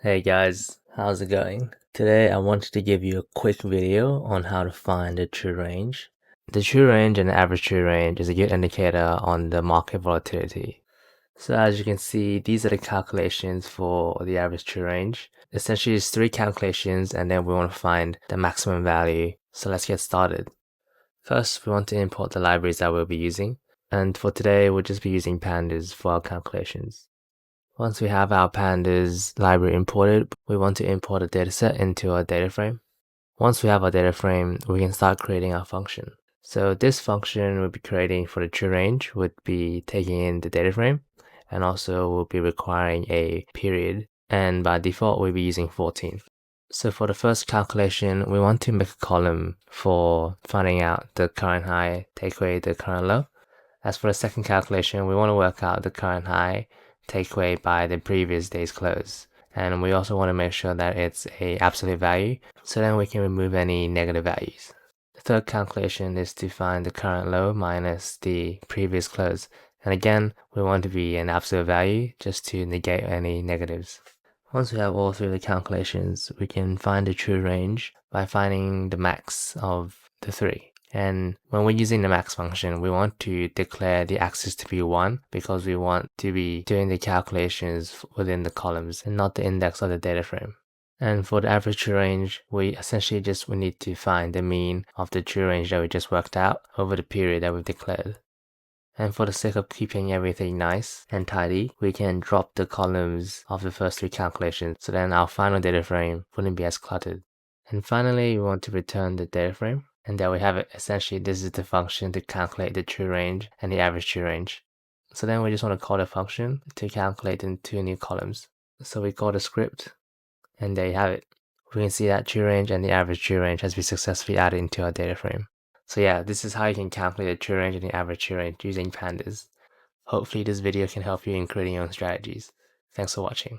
Hey guys, how's it going? Today I wanted to give you a quick video on how to find the true range. The true range and the average true range is a good indicator on the market volatility. So as you can see, these are the calculations for the average true range. Essentially it's 3 calculations and then we want to find the maximum value. So let's get started. First, we want to import the libraries that we'll be using. And for today, we'll just be using Pandas for our calculations. Once we have our Pandas library imported, we want to import a dataset into our data frame. Once we have our data frame, we can start creating our function. So this function we'll be creating for the true range would be taking in the data frame, and also we'll be requiring a period, and by default we'll be using 14. So for the first calculation, we want to make a column for finding out the current high, take away the current low. As for the second calculation, we want to work out the current high, take away by the previous day's close. And we also want to make sure that it's a absolute value, so then we can remove any negative values. The third calculation is to find the current low minus the previous close. And again, we want to be an absolute value just to negate any negatives. Once we have all three of the calculations, we can find the true range by finding the max of the three. And when we're using the max function, we want to declare the axis to be 1 because we want to be doing the calculations within the columns and not the index of the data frame. And for the average true range, we essentially just need to find the mean of the true range that we just worked out over the period that we've declared. And for the sake of keeping everything nice and tidy, we can drop the columns of the first 3 calculations, so then our final data frame wouldn't be as cluttered. And finally, we want to return the data frame. And there we have it. Essentially, this is the function to calculate the true range and the average true range. So then we just want to call the function to calculate in 2 new columns. So we call the script, and there you have it. We can see that true range and the average true range has been successfully added into our data frame. So yeah, this is how you can calculate the true range and the average true range using Pandas. Hopefully this video can help you in creating your own strategies. Thanks for watching.